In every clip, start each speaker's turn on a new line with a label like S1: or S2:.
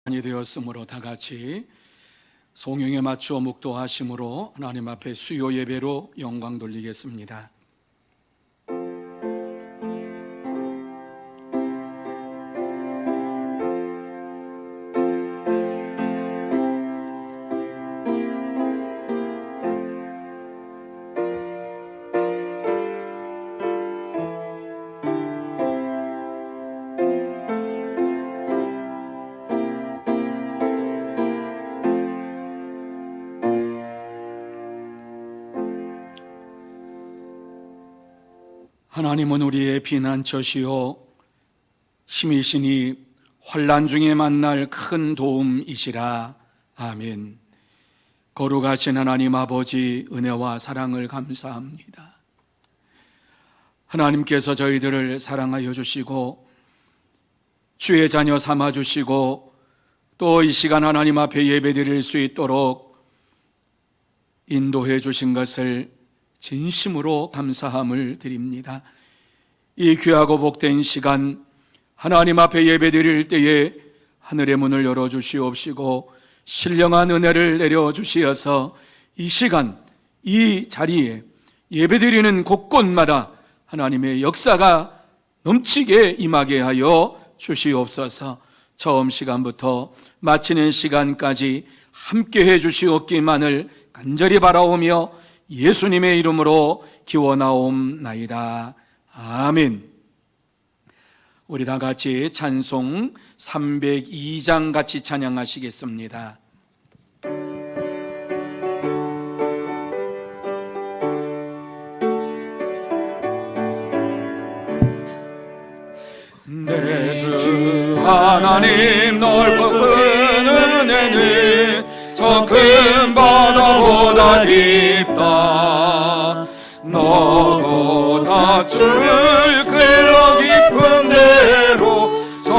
S1: 이 되었으므로 다 같이 송영에 맞추어 묵도하심으로 하나님 앞에 수요 예배로 영광 돌리겠습니다. 하나님은 우리의 피난처시요 힘이시니 환난 중에 만날 큰 도움이시라. 아멘. 거룩하신 하나님 아버지, 은혜와 사랑을 감사합니다. 하나님께서 저희들을 사랑하여 주시고 주의 자녀 삼아 주시고 또 이 시간 하나님 앞에 예배드릴 수 있도록 인도해 주신 것을 진심으로 감사함을 드립니다. 이 귀하고 복된 시간 하나님 앞에 예배드릴 때에 하늘의 문을 열어주시옵시고 신령한 은혜를 내려주시어서 이 시간 이 자리에 예배드리는 곳곳마다 하나님의 역사가 넘치게 임하게 하여 주시옵소서. 처음 시간부터 마치는 시간까지 함께해 주시옵기만을 간절히 바라오며 예수님의 이름으로 기원하옵나이다. 아멘. 우리 다 같이 찬송 302장 같이 찬양하시겠습니다. 내 주 하나님 넓고 큰 은혜는 저 큰 바다보다 깊다. 너보다 주를 끌러 깊은 데로 저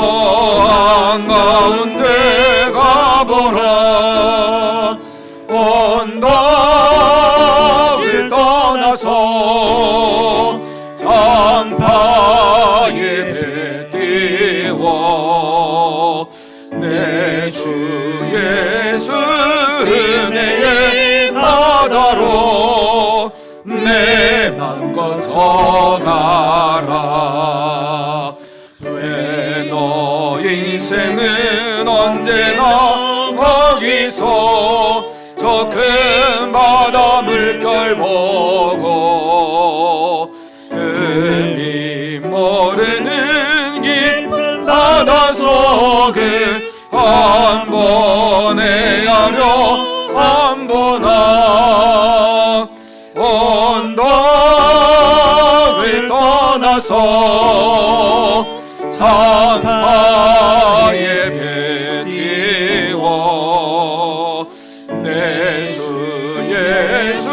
S1: 한가운데 가보라. 언덕을 떠나서 장파에 배 띄워 내 주 예수 은혜의 바다로 내 맘껏 저가라. 왜 너 인생은 언제나 거기서 저 큰 바다 물결 보고 의미 모르는 깊은 바다 속에 한 번 헤아려 한 번 언덕을 떠나서 장파에 배 띄워 내 주 예수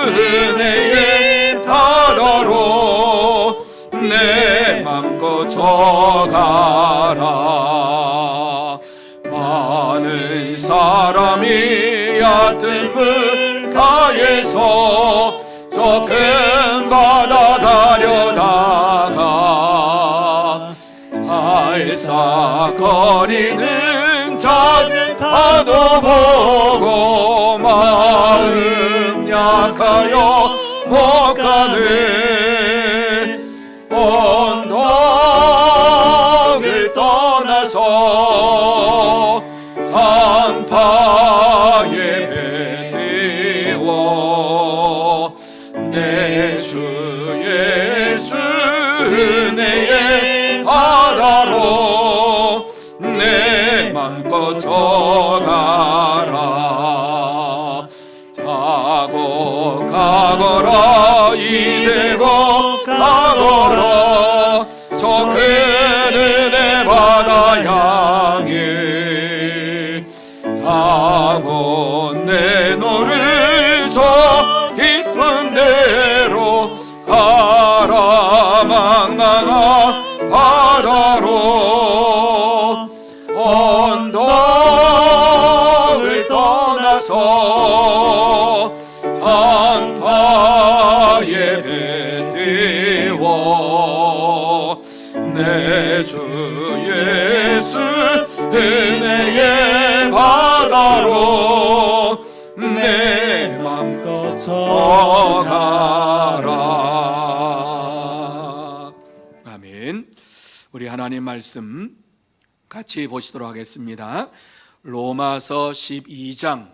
S1: 은혜의 바다로 내 맘껏 저가라. 많은 사람이 얕은 물가에서 저 큰 바다 가려다가 살싹거리는 작은 파도 보고 마음 약하여 못 가네. 언덕을 떠나서 장파에 배 띄워 내 주 예수 은혜의 바다로 내 맘껏 저가라. 자고 가거라 이제고 가거라 저 큰 은혜 바다 향해 자고 내 노를 저 깊은 데로 가라. 망망한 바다로 언덕을 떠나서 장파에 배 띄워 내 주 예수 은혜의 바다로 내 맘껏 가라. 아멘. 우리 하나님 말씀 같이 보시도록 하겠습니다. 로마서 12장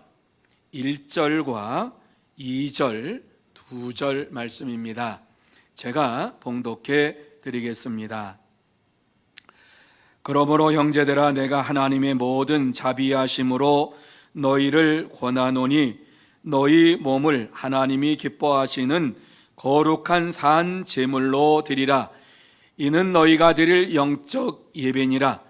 S1: 1절과 2절, 2절 말씀입니다. 제가 봉독해 드리겠습니다. 그러므로 형제들아, 내가 하나님의 모든 자비하심으로 너희를 권하노니 너희 몸을 하나님이 기뻐하시는 거룩한 산 제물로 드리라. 이는 너희가 드릴 영적 예배니라.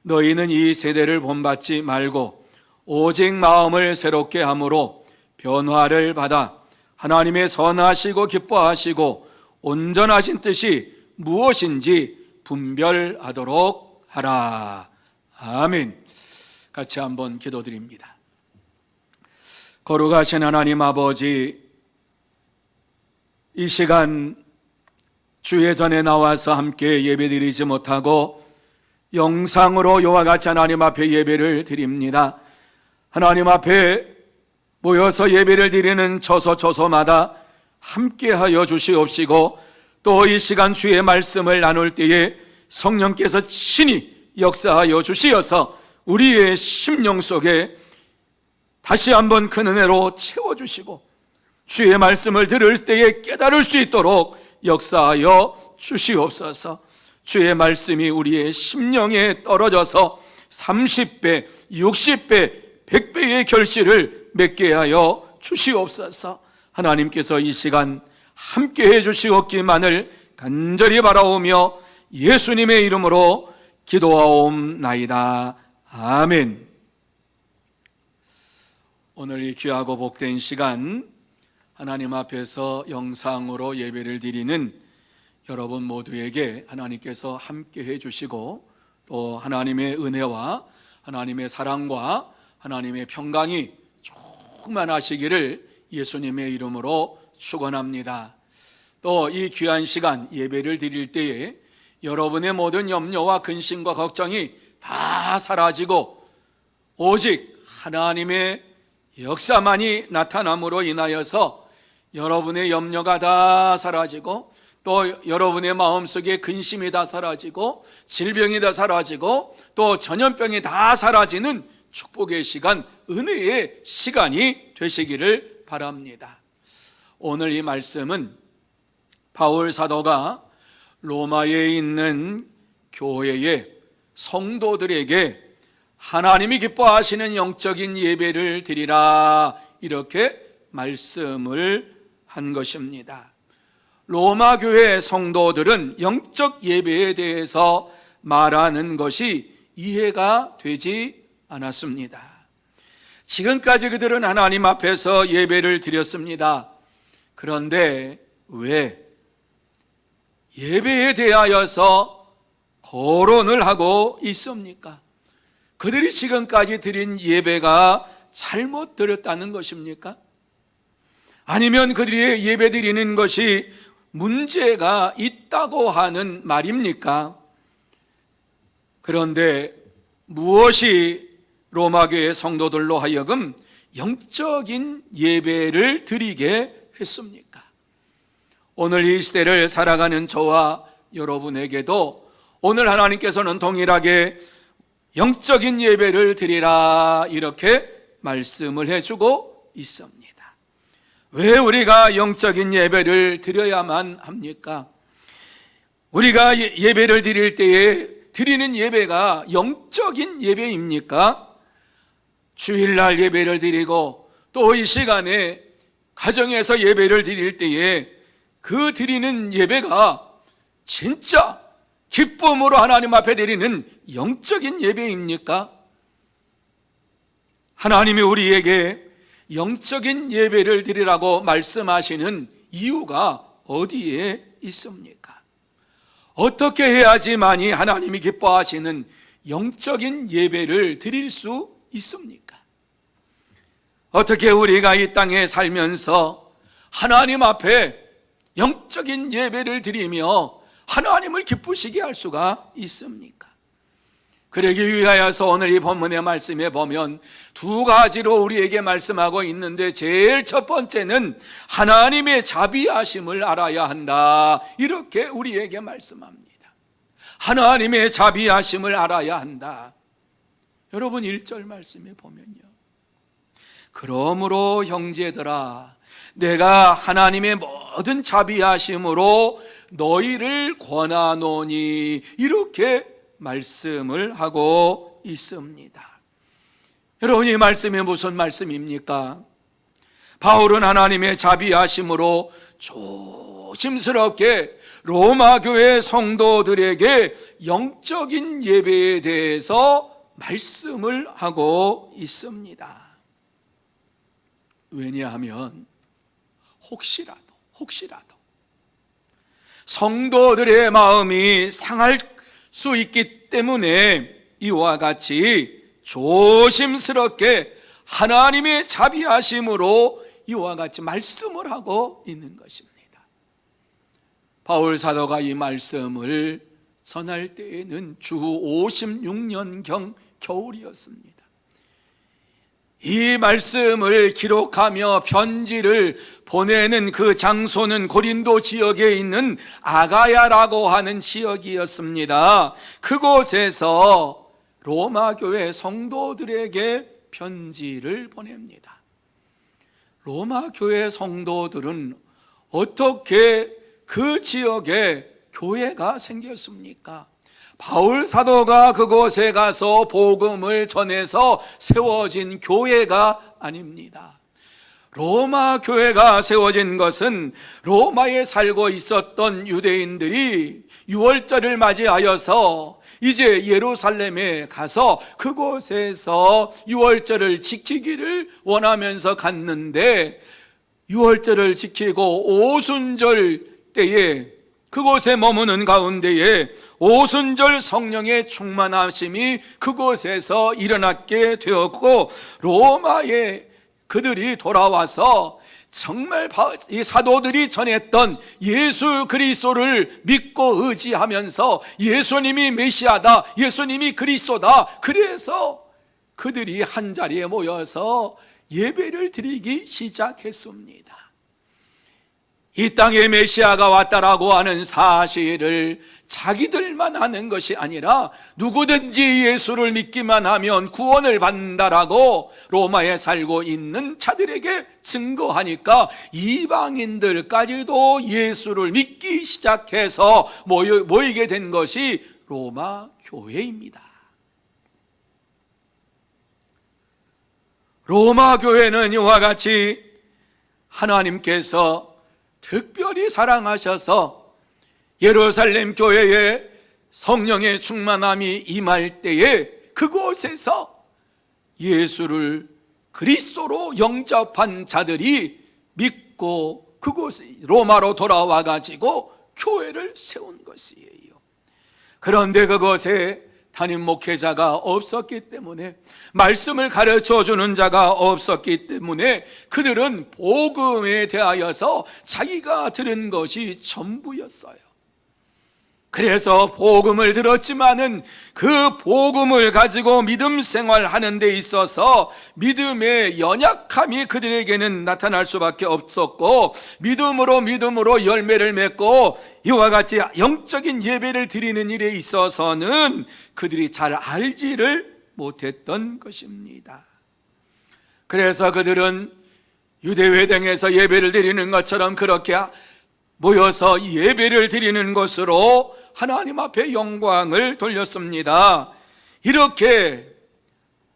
S1: 너희는 이 세대를 본받지 말고 오직 마음을 새롭게 함으로 변화를 받아 하나님의 선하시고 기뻐하시고 온전하신 뜻이 무엇인지 분별하도록 하라. 아멘. 같이 한번 기도드립니다. 거룩하신 하나님 아버지, 이 시간 주의 전에 나와서 함께 예배드리지 못하고 영상으로 이와 같이 하나님 앞에 예배를 드립니다. 하나님 앞에 모여서 예배를 드리는 처소마다 함께하여 주시옵시고, 또 이 시간 주의 말씀을 나눌 때에 성령께서 친히 역사하여 주시어서 우리의 심령 속에 다시 한번 큰 은혜로 채워주시고 주의 말씀을 들을 때에 깨달을 수 있도록 역사하여 주시옵소서. 주의 말씀이 우리의 심령에 떨어져서 30배, 60배, 100배의 결실을 맺게 하여 주시옵소서. 하나님께서 이 시간 함께 해주시옵기만을 간절히 바라오며 예수님의 이름으로 기도하옵나이다. 아멘. 오늘 이 귀하고 복된 시간 하나님 앞에서 영상으로 예배를 드리는 여러분 모두에게 하나님께서 함께 해주시고 또 하나님의 은혜와 하나님의 사랑과 하나님의 평강이 충만하시기를 예수님의 이름으로 축원합니다. 또 이 귀한 시간 예배를 드릴 때에 여러분의 모든 염려와 근심과 걱정이 다 사라지고 오직 하나님의 역사만이 나타남으로 인하여서 여러분의 염려가 다 사라지고 또 여러분의 마음속에 근심이 다 사라지고 질병이 다 사라지고 또 전염병이 다 사라지는 축복의 시간, 은혜의 시간이 되시기를 바랍니다. 오늘 이 말씀은 바울 사도가 로마에 있는 교회의 성도들에게 하나님이 기뻐하시는 영적인 예배를 드리라, 이렇게 말씀을 한 것입니다. 로마 교회 성도들은 영적 예배에 대해서 말하는 것이 이해가 되지 않았습니다. 지금까지 그들은 하나님 앞에서 예배를 드렸습니다. 그런데 왜 예배에 대하여서 거론을 하고 있습니까? 그들이 지금까지 드린 예배가 잘못 드렸다는 것입니까? 아니면 그들이 예배 드리는 것이 문제가 있다고 하는 말입니까? 그런데 무엇이 로마교회 성도들로 하여금 영적인 예배를 드리게 했습니까? 오늘 이 시대를 살아가는 저와 여러분에게도 오늘 하나님께서는 동일하게 영적인 예배를 드리라, 이렇게 말씀을 해주고 있습니다. 왜 우리가 영적인 예배를 드려야만 합니까? 우리가 예배를 드릴 때에 드리는 예배가 영적인 예배입니까? 주일날 예배를 드리고 또 이 시간에 가정에서 예배를 드릴 때에 그 드리는 예배가 진짜 기쁨으로 하나님 앞에 드리는 영적인 예배입니까? 하나님이 우리에게 영적인 예배를 드리라고 말씀하시는 이유가 어디에 있습니까? 어떻게 해야지만이 하나님이 기뻐하시는 영적인 예배를 드릴 수 있습니까? 어떻게 우리가 이 땅에 살면서 하나님 앞에 영적인 예배를 드리며 하나님을 기쁘시게 할 수가 있습니까? 그러기 위하여서 오늘 이 본문의 말씀에 보면 두 가지로 우리에게 말씀하고 있는데, 제일 첫 번째는 하나님의 자비하심을 알아야 한다, 이렇게 우리에게 말씀합니다. 하나님의 자비하심을 알아야 한다. 여러분 1절 말씀에 보면요, 그러므로 형제들아 내가 하나님의 모든 자비하심으로 너희를 권하노니, 이렇게 말씀을 하고 있습니다. 여러분, 이 말씀이 무슨 말씀입니까? 바울은 하나님의 자비하심으로 조심스럽게 로마 교회 성도들에게 영적인 예배에 대해서 말씀을 하고 있습니다. 왜냐하면 혹시라도 성도들의 마음이 상할 수 있기 때문에 이와 같이 조심스럽게 하나님의 자비하심으로 이와 같이 말씀을 하고 있는 것입니다. 바울 사도가 이 말씀을 전할 때에는 주 56년경 겨울이었습니다. 이 말씀을 기록하며 편지를 보내는 그 장소는 고린도 지역에 있는 아가야라고 하는 지역이었습니다. 그곳에서 로마 교회 성도들에게 편지를 보냅니다. 로마 교회 성도들은 어떻게 그 지역에 교회가 생겼습니까? 바울 사도가 그곳에 가서 복음을 전해서 세워진 교회가 아닙니다. 로마 교회가 세워진 것은 로마에 살고 있었던 유대인들이 유월절을 맞이하여서 이제 예루살렘에 가서 그곳에서 유월절을 지키기를 원하면서 갔는데, 유월절을 지키고 오순절 때에 그곳에 머무는 가운데에 오순절 성령의 충만하심이 그곳에서 일어나게 되었고, 로마에 그들이 돌아와서 정말 이 사도들이 전했던 예수 그리스도를 믿고 의지하면서 예수님이 메시아다, 예수님이 그리스도다, 그래서 그들이 한 자리에 모여서 예배를 드리기 시작했습니다. 이 땅에 메시아가 왔다라고 하는 사실을 자기들만 하는 것이 아니라 누구든지 예수를 믿기만 하면 구원을 받는다라고 로마에 살고 있는 자들에게 증거하니까 이방인들까지도 예수를 믿기 시작해서 모이게 된 것이 로마 교회입니다. 로마 교회는 이와 같이 하나님께서 특별히 사랑하셔서 예루살렘 교회에 성령의 충만함이 임할 때에 그곳에서 예수를 그리스도로 영접한 자들이 믿고 그곳 로마로 돌아와 가지고 교회를 세운 것이에요. 그런데 그곳에 담임 목회자가 없었기 때문에, 말씀을 가르쳐 주는 자가 없었기 때문에 그들은 복음에 대하여서 자기가 들은 것이 전부였어요. 그래서 복음을 들었지만은 그 복음을 가지고 믿음 생활하는 데 있어서 믿음의 연약함이 그들에게는 나타날 수밖에 없었고, 믿음으로 열매를 맺고 이와 같이 영적인 예배를 드리는 일에 있어서는 그들이 잘 알지를 못했던 것입니다. 그래서 그들은 유대회당에서 예배를 드리는 것처럼 그렇게 모여서 예배를 드리는 것으로 하나님 앞에 영광을 돌렸습니다. 이렇게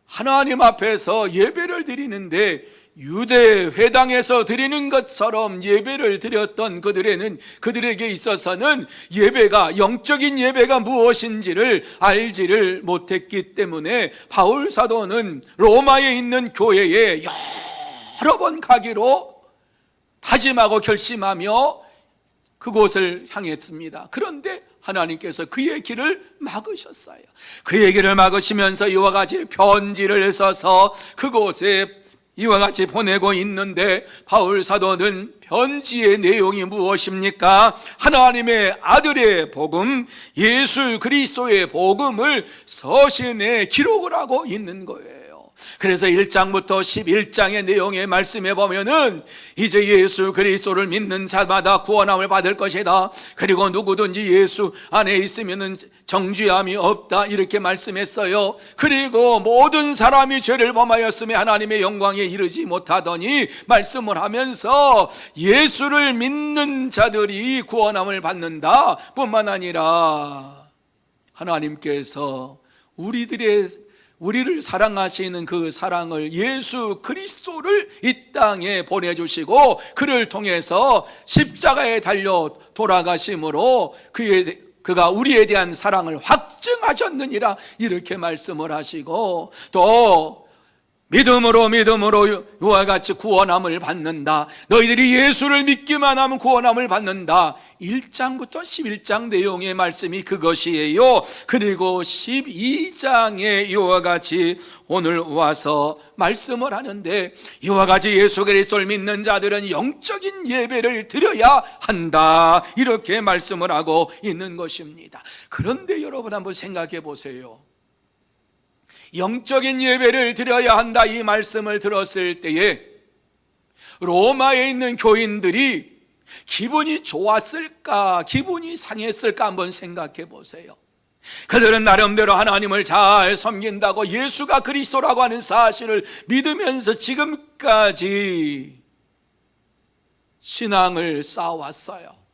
S1: 하나님 앞에서 예배를 드리는데 유대회당에서 드리는 것처럼 예배를 드렸던 그들에게 있어서는 예배가, 영적인 예배가 무엇인지를 알지를 못했기 때문에 바울 사도는 로마에 있는 교회에 여러 번 가기로 다짐하고 결심하며 그곳을 향했습니다. 그런데 하나님께서 그의 길을 막으셨어요. 그의 길을 막으시면서 이와 같이 편지를 써서 그곳에 이와 같이 보내고 있는데 바울 사도는 편지의 내용이 무엇입니까? 하나님의 아들의 복음, 예수 그리스도의 복음을 서신에 기록을 하고 있는 거예요. 그래서 1장부터 11장의 내용의 말씀에 보면은 이제 예수 그리스도를 믿는 자마다 구원함을 받을 것이다. 그리고 누구든지 예수 안에 있으면은 정죄함이 없다, 이렇게 말씀했어요. 그리고 모든 사람이 죄를 범하였으며 하나님의 영광에 이르지 못하더니 말씀을 하면서 예수를 믿는 자들이 구원함을 받는다 뿐만 아니라 하나님께서 우리를 사랑하시는 그 사랑을, 예수 그리스도를 이 땅에 보내주시고 그를 통해서 십자가에 달려 돌아가심으로 그가 우리에 대한 사랑을 확증하셨느니라, 이렇게 말씀을 하시고, 또 믿음으로 이와 같이 구원함을 받는다. 너희들이 예수를 믿기만 하면 구원함을 받는다. 1장부터 11장 내용의 말씀이 그것이에요. 그리고 12장에 이와 같이 오늘 와서 말씀을 하는데, 이와 같이 예수 그리스도를 믿는 자들은 영적인 예배를 드려야 한다, 이렇게 말씀을 하고 있는 것입니다. 그런데 여러분 한번 생각해 보세요. 영적인 예배를 드려야 한다, 이 말씀을 들었을 때에 로마에 있는 교인들이 기분이 좋았을까, 기분이 상했을까 한번 생각해 보세요. 그들은 나름대로 하나님을 잘 섬긴다고 예수가 그리스도라고 하는 사실을 믿으면서 지금까지 신앙을 쌓아왔어요.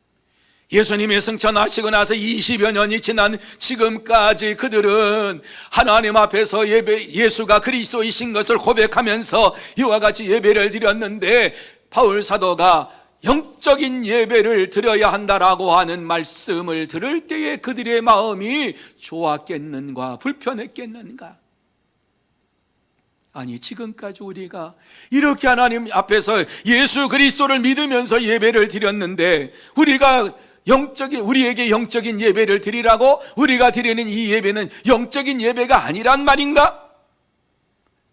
S1: 예수님이 승천하시고 나서 20여 년이 지난 지금까지 그들은 하나님 앞에서 예수가 그리스도이신 것을 고백하면서 이와 같이 예배를 드렸는데, 바울 사도가 영적인 예배를 드려야 한다라고 하는 말씀을 들을 때에 그들의 마음이 좋았겠는가, 불편했겠는가? 아니, 지금까지 우리가 이렇게 하나님 앞에서 예수 그리스도를 믿으면서 예배를 드렸는데, 우리에게 영적인 예배를 드리라고 우리가 드리는 이 예배는 영적인 예배가 아니란 말인가?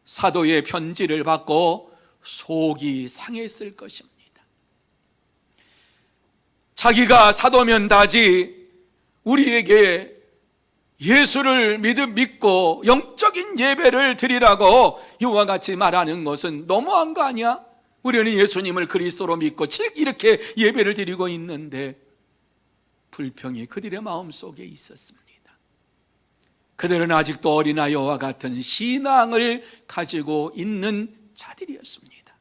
S1: 사도의 편지를 받고 속이 상했을 것입니다. 자기가 사도면 다지 우리에게 예수를 믿고 영적인 예배를 드리라고 이와 같이 말하는 것은 너무한 거 아니야? 우리는 예수님을 그리스도로 믿고 이렇게 예배를 드리고 있는데, 불평이 그들의 마음속에 있었습니다. 그들은 아직도 어린아이와 같은 신앙을 가지고 있는 자들이었습니다.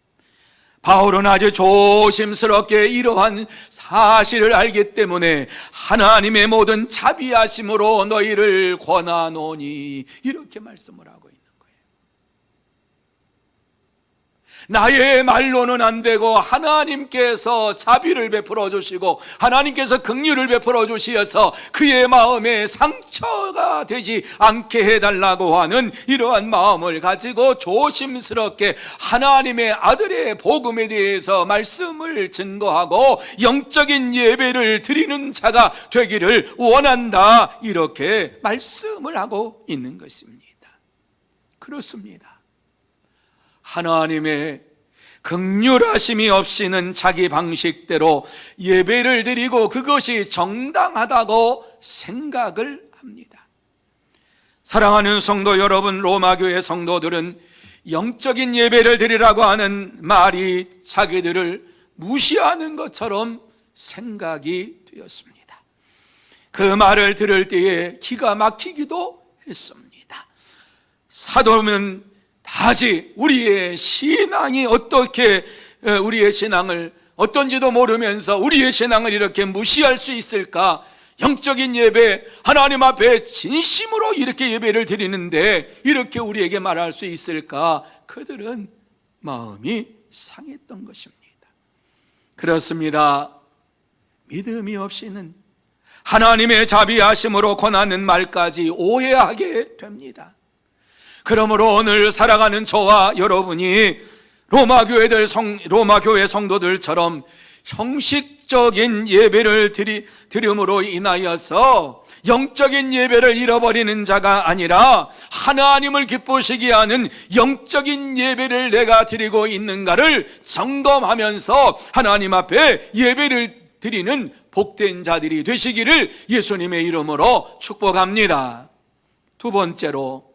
S1: 바울은 아주 조심스럽게 이러한 사실을 알기 때문에 하나님의 모든 자비하심으로 너희를 권하노니, 이렇게 말씀을 하고 있는 거예요. 나의 말로는 안 되고 하나님께서 자비를 베풀어 주시고 하나님께서 긍휼을 베풀어 주시어서 그의 마음에 상처가 되지 않게 해달라고 하는 이러한 마음을 가지고 조심스럽게 하나님의 아들의 복음에 대해서 말씀을 증거하고 영적인 예배를 드리는 자가 되기를 원한다, 이렇게 말씀을 하고 있는 것입니다. 그렇습니다. 하나님의 긍휼하심이 없이는 자기 방식대로 예배를 드리고 그것이 정당하다고 생각을 합니다. 사랑하는 성도 여러분, 로마교회 성도들은 영적인 예배를 드리라고 하는 말이 자기들을 무시하는 것처럼 생각이 되었습니다. 그 말을 들을 때에 기가 막히기도 했습니다. 사도면 다시 우리의 신앙이 우리의 신앙을 어떤지도 모르면서 우리의 신앙을 이렇게 무시할 수 있을까? 영적인 예배, 하나님 앞에 진심으로 이렇게 예배를 드리는데 이렇게 우리에게 말할 수 있을까? 그들은 마음이 상했던 것입니다. 그렇습니다. 믿음이 없이는 하나님의 자비하심으로 권하는 말까지 오해하게 됩니다. 그러므로 오늘 살아가는 저와 여러분이 로마교회 성도들처럼 형식적인 예배를 드림으로 인하여서 영적인 예배를 잃어버리는 자가 아니라 하나님을 기쁘시게 하는 영적인 예배를 내가 드리고 있는가를 점검하면서 하나님 앞에 예배를 드리는 복된 자들이 되시기를 예수님의 이름으로 축복합니다. 두 번째로,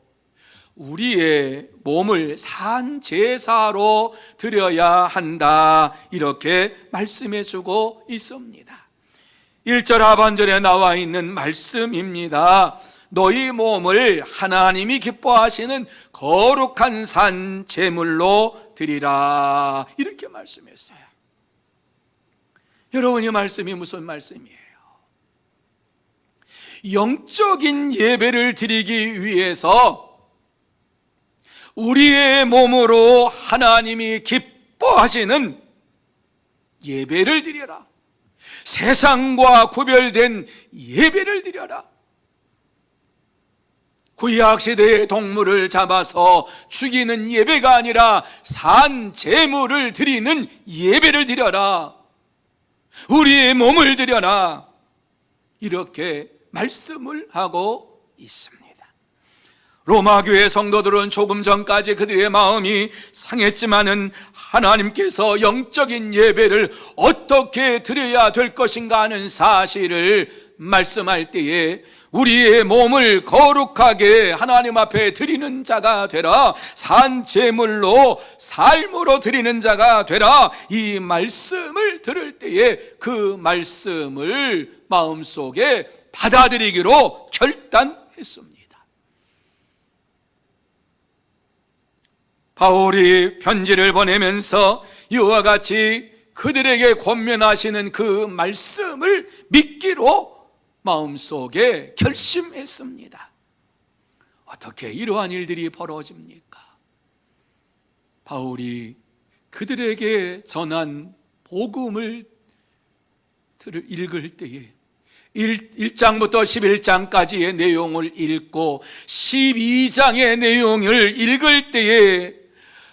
S1: 우리의 몸을 산 제사로 드려야 한다, 이렇게 말씀해 주고 있습니다. 1절 하반절에 나와 있는 말씀입니다. 너희 몸을 하나님이 기뻐하시는 거룩한 산 제물로 드리라, 이렇게 말씀했어요. 여러분, 이 말씀이 무슨 말씀이에요? 영적인 예배를 드리기 위해서 우리의 몸으로 하나님이 기뻐하시는 예배를 드려라, 세상과 구별된 예배를 드려라. 구약시대의 동물을 잡아서 죽이는 예배가 아니라 산 제물을 드리는 예배를 드려라, 우리의 몸을 드려라, 이렇게 말씀을 하고 있습니다. 로마 교회 성도들은 조금 전까지 그들의 마음이 상했지만은 하나님께서 영적인 예배를 어떻게 드려야 될 것인가 하는 사실을 말씀할 때에 우리의 몸을 거룩하게 하나님 앞에 드리는 자가 되라, 산 제물로 삶으로 드리는 자가 되라, 이 말씀을 들을 때에 그 말씀을 마음속에 받아들이기로 결단했습니다. 바울이 편지를 보내면서 이와 같이 그들에게 권면하시는 그 말씀을 믿기로 마음속에 결심했습니다. 어떻게 이러한 일들이 벌어집니까? 바울이 그들에게 전한 복음을 읽을 때에 1장부터 11장까지의 내용을 읽고 12장의 내용을 읽을 때에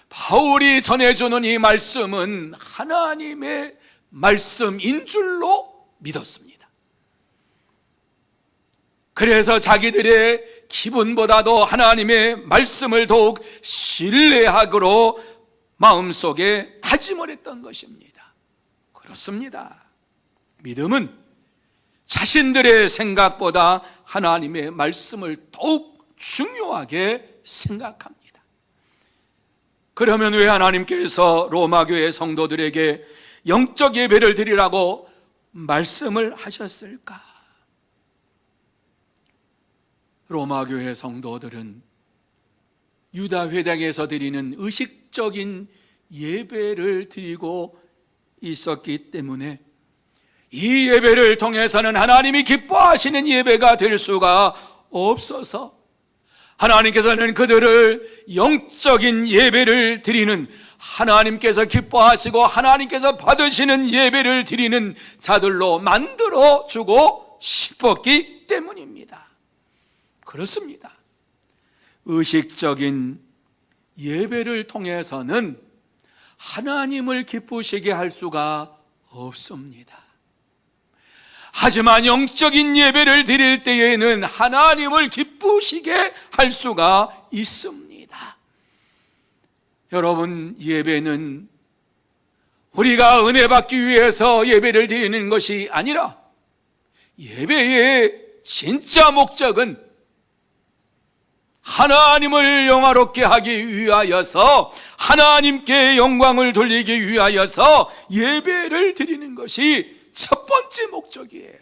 S1: 바울이 전해주는 이 말씀은 하나님의 말씀인 줄로 믿었습니다. 그래서 자기들의 기분보다도 하나님의 말씀을 더욱 신뢰하기로 마음속에 다짐을 했던 것입니다. 그렇습니다. 믿음은 자신들의 생각보다 하나님의 말씀을 더욱 중요하게 생각합니다. 그러면 왜 하나님께서 로마교회 성도들에게 영적 예배를 드리라고 말씀을 하셨을까? 로마교회 성도들은 유다 회당에서 드리는 의식적인 예배를 드리고 있었기 때문에 이 예배를 통해서는 하나님이 기뻐하시는 예배가 될 수가 없어서 하나님께서는 그들을 영적인 예배를 드리는, 하나님께서 기뻐하시고 하나님께서 받으시는 예배를 드리는 자들로 만들어 주고 싶었기 때문입니다. 그렇습니다. 의식적인 예배를 통해서는 하나님을 기쁘시게 할 수가 없습니다. 하지만 영적인 예배를 드릴 때에는 하나님을 기쁘시게 할 수가 있습니다. 여러분, 예배는 우리가 은혜 받기 위해서 예배를 드리는 것이 아니라 예배의 진짜 목적은 하나님을 영화롭게 하기 위하여서, 하나님께 영광을 돌리기 위하여서 예배를 드리는 것이 첫 번째 목적이에요.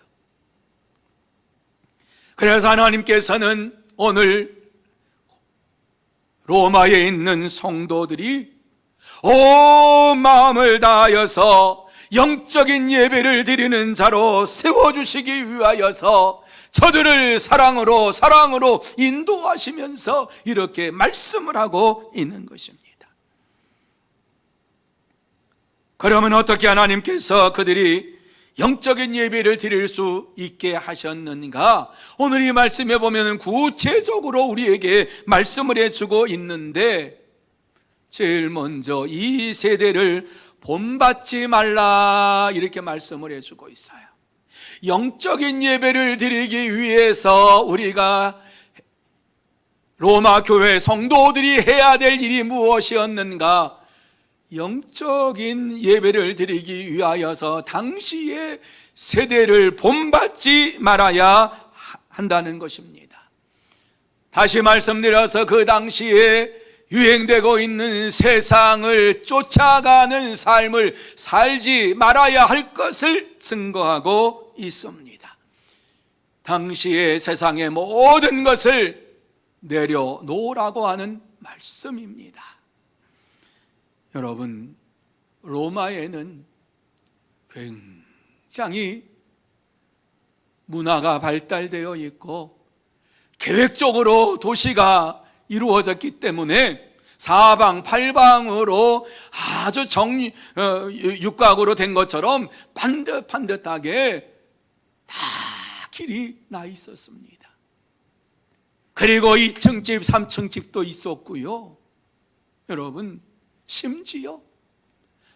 S1: 그래서 하나님께서는 오늘 로마에 있는 성도들이 온 마음을 다하여서 영적인 예배를 드리는 자로 세워주시기 위하여서 저들을 사랑으로 인도하시면서 이렇게 말씀을 하고 있는 것입니다. 그러면 어떻게 하나님께서 그들이 영적인 예배를 드릴 수 있게 하셨는가? 오늘 이 말씀에 보면 구체적으로 우리에게 말씀을 해주고 있는데, 제일 먼저 이 세대를 본받지 말라, 이렇게 말씀을 해주고 있어요. 영적인 예배를 드리기 위해서 우리가 로마 교회 성도들이 해야 될 일이 무엇이었는가? 영적인 예배를 드리기 위하여서 당시의 세대를 본받지 말아야 한다는 것입니다. 다시 말씀드려서 그 당시에 유행되고 있는 세상을 쫓아가는 삶을 살지 말아야 할 것을 증거하고 있습니다. 당시의 세상의 모든 것을 내려놓으라고 하는 말씀입니다. 여러분, 로마에는 굉장히 문화가 발달되어 있고 계획적으로 도시가 이루어졌기 때문에 사방팔방으로 아주 육각으로 된 것처럼 반듯반듯하게 다 길이 나 있었습니다. 그리고 2층 집, 3층 집도 있었고요. 여러분, 심지어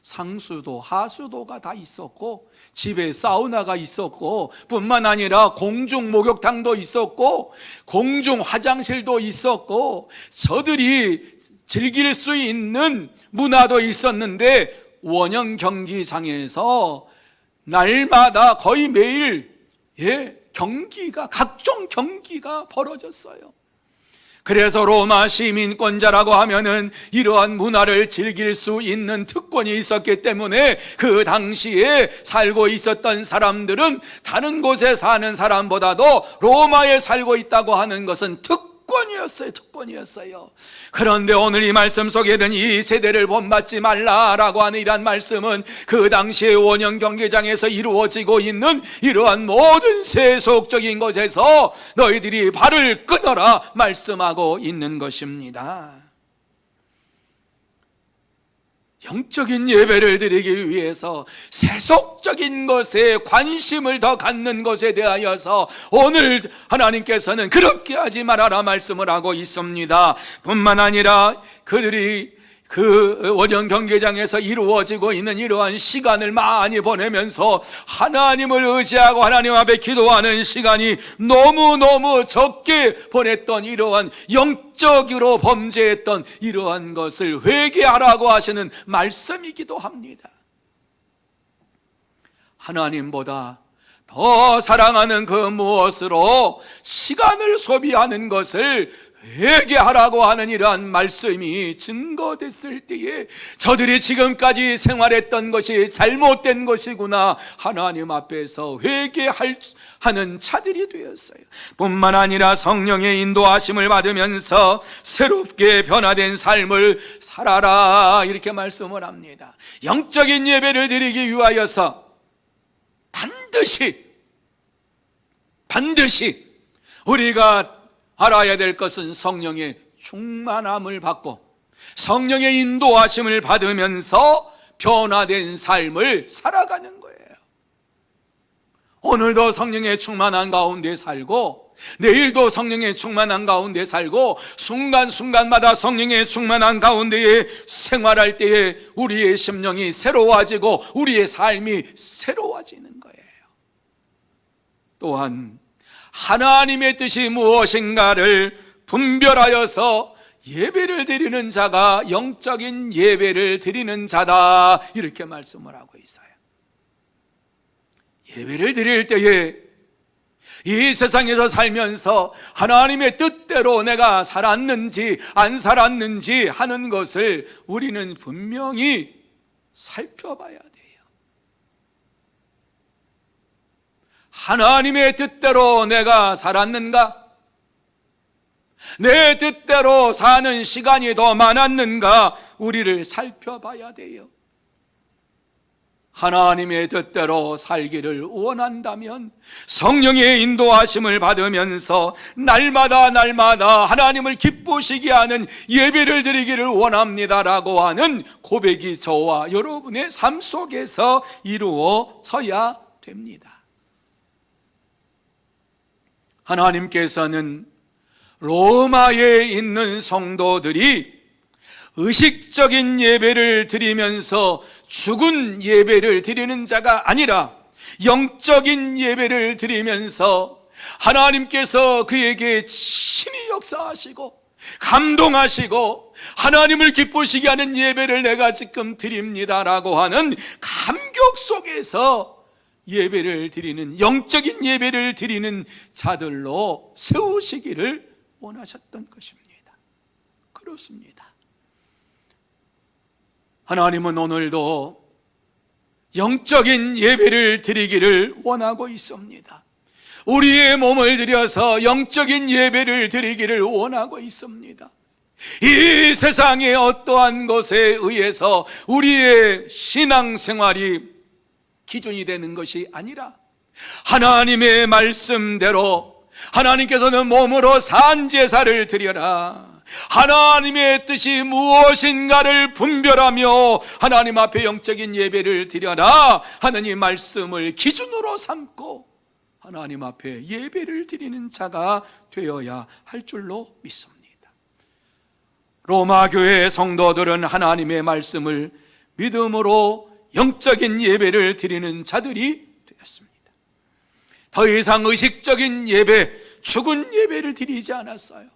S1: 상수도, 하수도가 다 있었고 집에 사우나가 있었고 뿐만 아니라 공중 목욕탕도 있었고 공중 화장실도 있었고 저들이 즐길 수 있는 문화도 있었는데 원형 경기장에서 날마다 거의 매일 각종 경기가 벌어졌어요. 그래서 로마 시민권자라고 하면은 이러한 문화를 즐길 수 있는 특권이 있었기 때문에 그 당시에 살고 있었던 사람들은 다른 곳에 사는 사람보다도 로마에 살고 있다고 하는 것은 특권이었어요. 그런데 오늘 이 말씀 속에 든 이 세대를 본받지 말라라고 하는 이러한 말씀은 그 당시의 원형 경기장에서 이루어지고 있는 이러한 모든 세속적인 것에서 너희들이 발을 끊어라 말씀하고 있는 것입니다. 영적인 예배를 드리기 위해서 세속적인 것에 관심을 더 갖는 것에 대하여서 오늘 하나님께서는 그렇게 하지 말아라 말씀을 하고 있습니다. 뿐만 아니라 그들이 그 원형 경기장에서 이루어지고 있는 이러한 시간을 많이 보내면서 하나님을 의지하고 하나님 앞에 기도하는 시간이 너무너무 적게 보냈던 이러한 영적으로 범죄했던 이러한 것을 회개하라고 하시는 말씀이기도 합니다. 하나님보다 더 사랑하는 그 무엇으로 시간을 소비하는 것을 회개하라고 하는 이러한 말씀이 증거됐을 때에 저들이 지금까지 생활했던 것이 잘못된 것이구나 하나님 앞에서 회개하는 자들이 되었어요. 뿐만 아니라 성령의 인도하심을 받으면서 새롭게 변화된 삶을 살아라 이렇게 말씀을 합니다. 영적인 예배를 드리기 위하여서 반드시 우리가 알아야 될 것은 성령의 충만함을 받고 성령의 인도하심을 받으면서 변화된 삶을 살아가는 거예요. 오늘도 성령의 충만한 가운데 살고 내일도 성령의 충만한 가운데 살고 순간순간마다 성령의 충만한 가운데에 생활할 때에 우리의 심령이 새로워지고 우리의 삶이 새로워지는 거예요. 또한 하나님의 뜻이 무엇인가를 분별하여서 예배를 드리는 자가 영적인 예배를 드리는 자다 이렇게 말씀을 하고 있어요. 예배를 드릴 때에 이 세상에서 살면서 하나님의 뜻대로 내가 살았는지 안 살았는지 하는 것을 우리는 분명히 살펴봐야 돼요. 하나님의 뜻대로 내가 살았는가? 내 뜻대로 사는 시간이 더 많았는가? 우리를 살펴봐야 돼요. 하나님의 뜻대로 살기를 원한다면 성령의 인도하심을 받으면서 날마다 하나님을 기쁘시게 하는 예배를 드리기를 원합니다라고 하는 고백이 저와 여러분의 삶 속에서 이루어져야 됩니다. 하나님께서는 로마에 있는 성도들이 의식적인 예배를 드리면서 죽은 예배를 드리는 자가 아니라 영적인 예배를 드리면서 하나님께서 그에게 친히 역사하시고 감동하시고 하나님을 기쁘시게 하는 예배를 내가 지금 드립니다라고 하는 감격 속에서 예배를 드리는, 영적인 예배를 드리는 자들로 세우시기를 원하셨던 것입니다. 그렇습니다. 하나님은 오늘도 영적인 예배를 드리기를 원하고 있습니다. 우리의 몸을 들여서 영적인 예배를 드리기를 원하고 있습니다. 이 세상의 어떠한 것에 의해서 우리의 신앙생활이 기준이 되는 것이 아니라 하나님의 말씀대로 하나님께서는 몸으로 산 제사를 드려라, 하나님의 뜻이 무엇인가를 분별하며 하나님 앞에 영적인 예배를 드려라 하는 이 말씀을 기준으로 삼고 하나님 앞에 예배를 드리는 자가 되어야 할 줄로 믿습니다. 로마 교회 성도들은 하나님의 말씀을 믿음으로 영적인 예배를 드리는 자들이 되었습니다. 더 이상 의식적인 예배, 죽은 예배를 드리지 않았어요.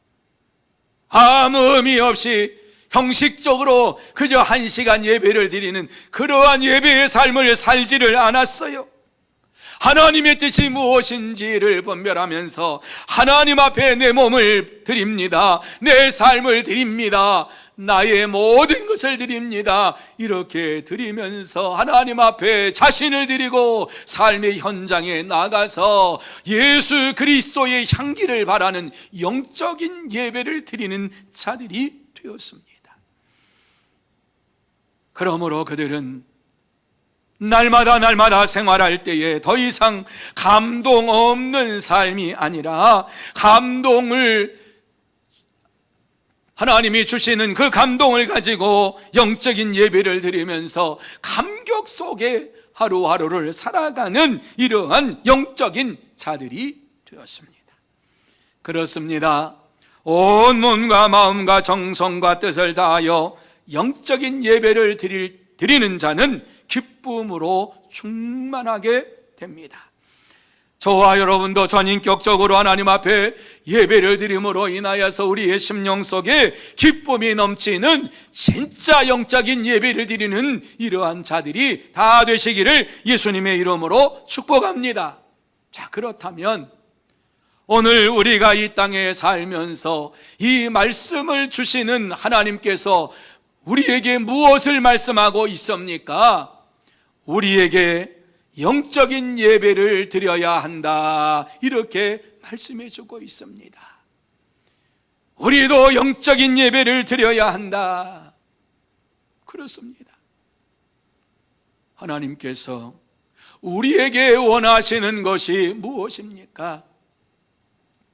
S1: 아무 의미 없이 형식적으로 그저 1시간 예배를 드리는 그러한 예배의 삶을 살지를 않았어요. 하나님의 뜻이 무엇인지를 분별하면서 하나님 앞에 내 몸을 드립니다, 내 삶을 드립니다, 나의 모든 것을 드립니다, 이렇게 드리면서 하나님 앞에 자신을 드리고 삶의 현장에 나가서 예수 그리스도의 향기를 바라는 영적인 예배를 드리는 자들이 되었습니다. 그러므로 그들은 날마다 생활할 때에 더 이상 감동 없는 삶이 아니라 감동을, 하나님이 주시는 그 감동을 가지고 영적인 예배를 드리면서 감격 속에 하루하루를 살아가는 이러한 영적인 자들이 되었습니다. 그렇습니다. 온 몸과 마음과 정성과 뜻을 다하여 영적인 예배를 드리는 자는 기쁨으로 충만하게 됩니다. 저와 여러분도 전인격적으로 하나님 앞에 예배를 드림으로 인하여서 우리의 심령 속에 기쁨이 넘치는 진짜 영적인 예배를 드리는 이러한 자들이 다 되시기를 예수님의 이름으로 축복합니다. 자, 그렇다면 오늘 우리가 이 땅에 살면서 이 말씀을 주시는 하나님께서 우리에게 무엇을 말씀하고 있습니까? 우리에게 영적인 예배를 드려야 한다, 이렇게 말씀해 주고 있습니다. 우리도 영적인 예배를 드려야 한다. 그렇습니다. 하나님께서 우리에게 원하시는 것이 무엇입니까?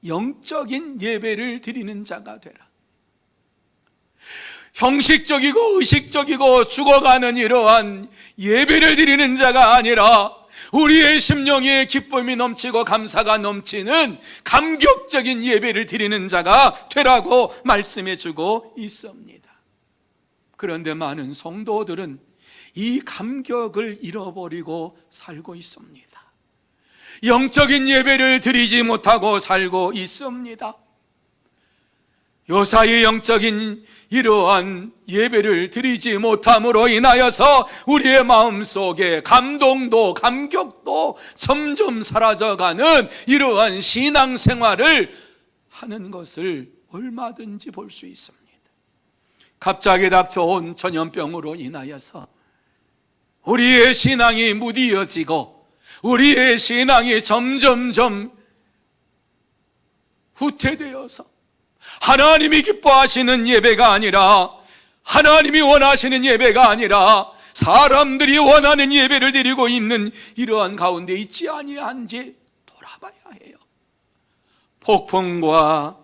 S1: 영적인 예배를 드리는 자가 되라. 형식적이고 의식적이고 죽어가는 이러한 예배를 드리는 자가 아니라 우리의 심령에 기쁨이 넘치고 감사가 넘치는 감격적인 예배를 드리는 자가 되라고 말씀해 주고 있습니다. 그런데 많은 성도들은 이 감격을 잃어버리고 살고 있습니다. 영적인 예배를 드리지 못하고 살고 있습니다. 요사이 영적인 이러한 예배를 드리지 못함으로 인하여서 우리의 마음속에 감동도 감격도 점점 사라져가는 이러한 신앙생활을 하는 것을 얼마든지 볼 수 있습니다. 갑자기 닥쳐온 전염병으로 인하여서 우리의 신앙이 무디어지고 우리의 신앙이 점점점 후퇴되어서 하나님이 기뻐하시는 예배가 아니라, 하나님이 원하시는 예배가 아니라 사람들이 원하는 예배를 드리고 있는 이러한 가운데 있지 아니한지 돌아봐야 해요. 폭풍과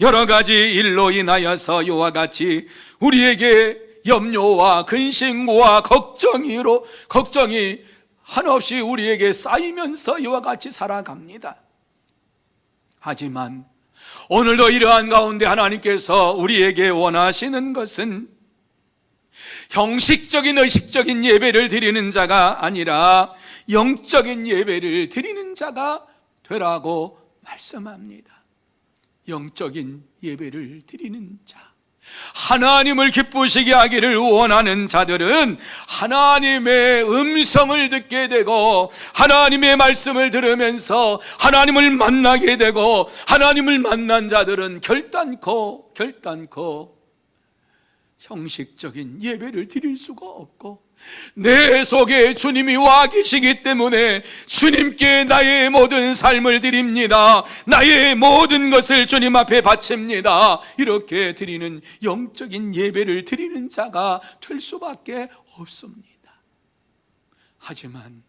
S1: 여러 가지 일로 인하여서 이와 같이 우리에게 염려와 근심과 걱정이 한없이 우리에게 쌓이면서 이와 같이 살아갑니다. 하지만 오늘도 이러한 가운데 하나님께서 우리에게 원하시는 것은 형식적인 의식적인 예배를 드리는 자가 아니라 영적인 예배를 드리는 자가 되라고 말씀합니다. 영적인 예배를 드리는 자, 하나님을 기쁘시게 하기를 원하는 자들은 하나님의 음성을 듣게 되고 하나님의 말씀을 들으면서 하나님을 만나게 되고, 하나님을 만난 자들은 결단코 형식적인 예배를 드릴 수가 없고, 내 속에 주님이 와 계시기 때문에 주님께 나의 모든 삶을 드립니다, 나의 모든 것을 주님 앞에 바칩니다, 이렇게 드리는 영적인 예배를 드리는 자가 될 수밖에 없습니다. 하지만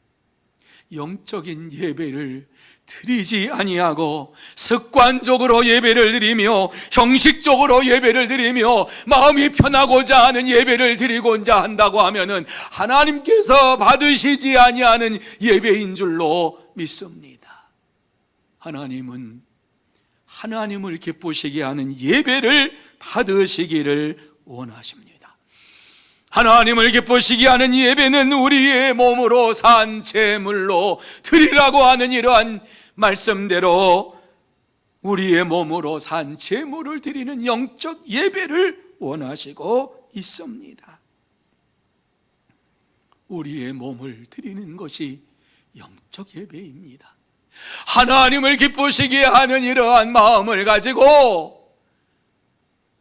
S1: 영적인 예배를 드리지 아니하고 습관적으로 예배를 드리며 형식적으로 예배를 드리며 마음이 편하고자 하는 예배를 드리고자 한다고 하면은 하나님께서 받으시지 아니하는 예배인 줄로 믿습니다. 하나님은 하나님을 기쁘시게 하는 예배를 받으시기를 원하십니다. 하나님을 기쁘시게 하는 예배는 우리의 몸으로 산 제물로 드리라고 하는 이러한 말씀대로 우리의 몸으로 산 제물을 드리는 영적 예배를 원하시고 있습니다. 우리의 몸을 드리는 것이 영적 예배입니다. 하나님을 기쁘시게 하는 이러한 마음을 가지고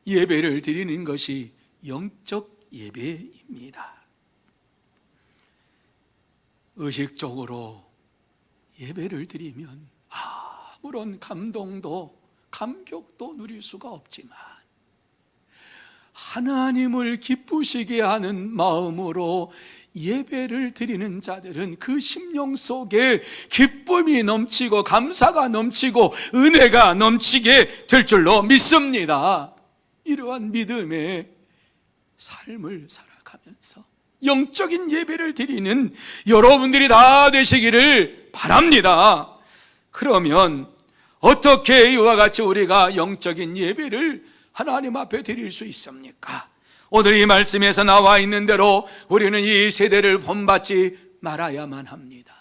S1: 예배를 드리는 것이 영적 예배입니다. 의식적으로 예배를 드리면 아무런 감동도 감격도 누릴 수가 없지만, 하나님을 기쁘시게 하는 마음으로 예배를 드리는 자들은 그 심령 속에 기쁨이 넘치고 감사가 넘치고 은혜가 넘치게 될 줄로 믿습니다. 이러한 믿음의 삶을 살아가면서 영적인 예배를 드리는 여러분들이 다 되시기를 바랍니다. 그러면 어떻게 이와 같이 우리가 영적인 예배를 하나님 앞에 드릴 수 있습니까? 오늘 이 말씀에서 나와 있는 대로 우리는 이 세대를 본받지 말아야만 합니다.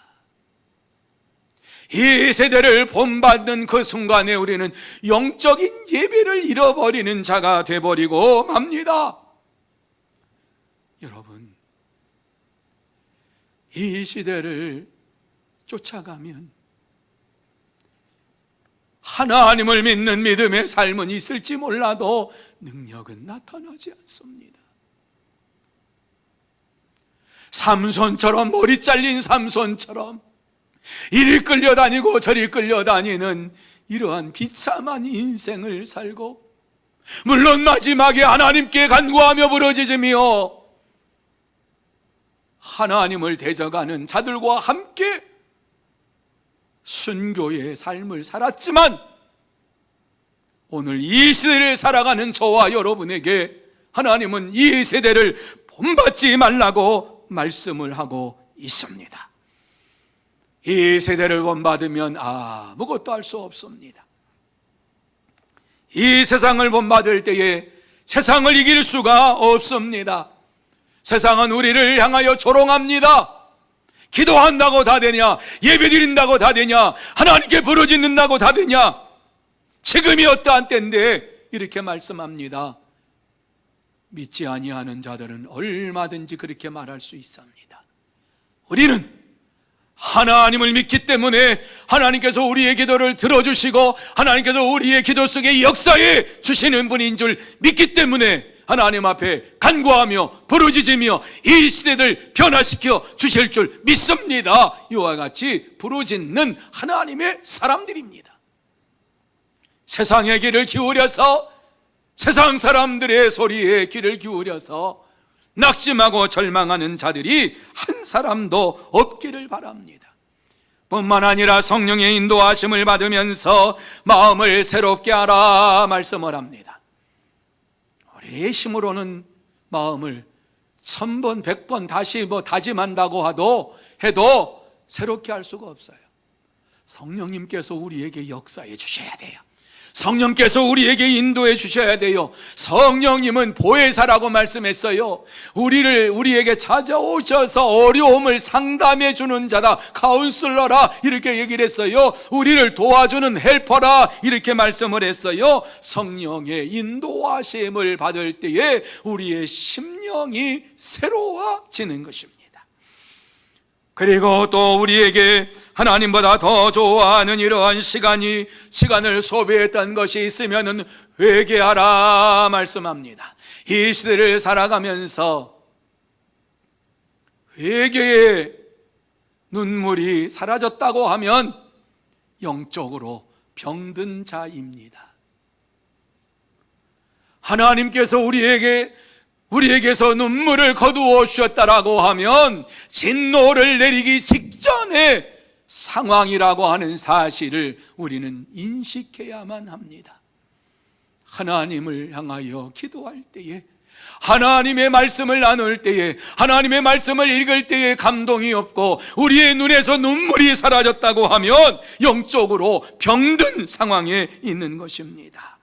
S1: 이 세대를 본받는 그 순간에 우리는 영적인 예배를 잃어버리는 자가 되어버리고 맙니다. 여러분, 이 시대를 쫓아가면 하나님을 믿는 믿음의 삶은 있을지 몰라도 능력은 나타나지 않습니다. 삼손처럼, 머리 잘린 삼손처럼 이리 끌려다니고 저리 끌려다니는 이러한 비참한 인생을 살고, 물론 마지막에 하나님께 간구하며 부르짖으며 하나님을 대적하는 자들과 함께 순교의 삶을 살았지만, 오늘 이 시대를 살아가는 저와 여러분에게 하나님은 이 세대를 본받지 말라고 말씀을 하고 있습니다. 이 세대를 본받으면 아무것도 할 수 없습니다. 이 세상을 본받을 때에 세상을 이길 수가 없습니다. 세상은 우리를 향하여 조롱합니다. 기도한다고 다 되냐? 예배드린다고 다 되냐? 하나님께 부르짖는다고 다 되냐? 지금이 어떠한 때인데 이렇게 말씀합니다. 믿지 아니하는 자들은 얼마든지 그렇게 말할 수 있습니다. 우리는 하나님을 믿기 때문에 하나님께서 우리의 기도를 들어주시고 하나님께서 우리의 기도 속에 역사해 주시는 분인 줄 믿기 때문에 하나님 앞에 간구하며 부르짖으며 이 시대를 변화시켜 주실 줄 믿습니다. 이와 같이 부르짖는 하나님의 사람들입니다. 세상의 귀를 기울여서, 세상 사람들의 소리에 귀를 기울여서 낙심하고 절망하는 자들이 한 사람도 없기를 바랍니다. 뿐만 아니라 성령의 인도하심을 받으면서 마음을 새롭게 하라 말씀을 합니다. 우리의 힘으로는 마음을 1000번 100번 다시 다짐한다고 해도 새롭게 할 수가 없어요. 성령님께서 우리에게 역사해 주셔야 돼요. 성령께서 우리에게 인도해 주셔야 돼요. 성령님은 보혜사라고 말씀했어요. 우리에게 찾아오셔서 어려움을 상담해 주는 자다, 카운슬러라 이렇게 얘기를 했어요. 우리를 도와주는 헬퍼라 이렇게 말씀을 했어요. 성령의 인도하심을 받을 때에 우리의 심령이 새로워지는 것입니다. 그리고 또 우리에게 하나님보다 더 좋아하는 이러한 시간을 소비했던 것이 있으면 회개하라 말씀합니다. 이 시대를 살아가면서 회개의 눈물이 사라졌다고 하면 영적으로 병든 자입니다. 하나님께서 우리에게서 눈물을 거두어 주셨다라고 하면 진노를 내리기 직전의 상황이라고 하는 사실을 우리는 인식해야만 합니다. 하나님을 향하여 기도할 때에, 하나님의 말씀을 나눌 때에, 하나님의 말씀을 읽을 때에 감동이 없고 우리의 눈에서 눈물이 사라졌다고 하면 영적으로 병든 상황에 있는 것입니다.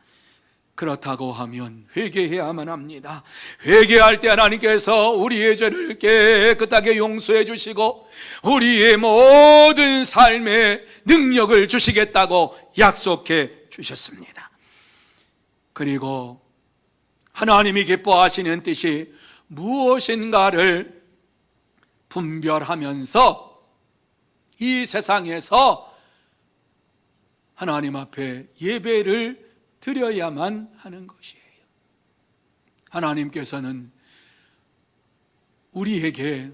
S1: 그렇다고 하면 회개해야만 합니다. 회개할 때 하나님께서 우리의 죄를 깨끗하게 용서해 주시고 우리의 모든 삶에 능력을 주시겠다고 약속해 주셨습니다. 그리고 하나님이 기뻐하시는 뜻이 무엇인가를 분별하면서 이 세상에서 하나님 앞에 예배를 드려야만 하는 것이에요. 하나님께서는 우리에게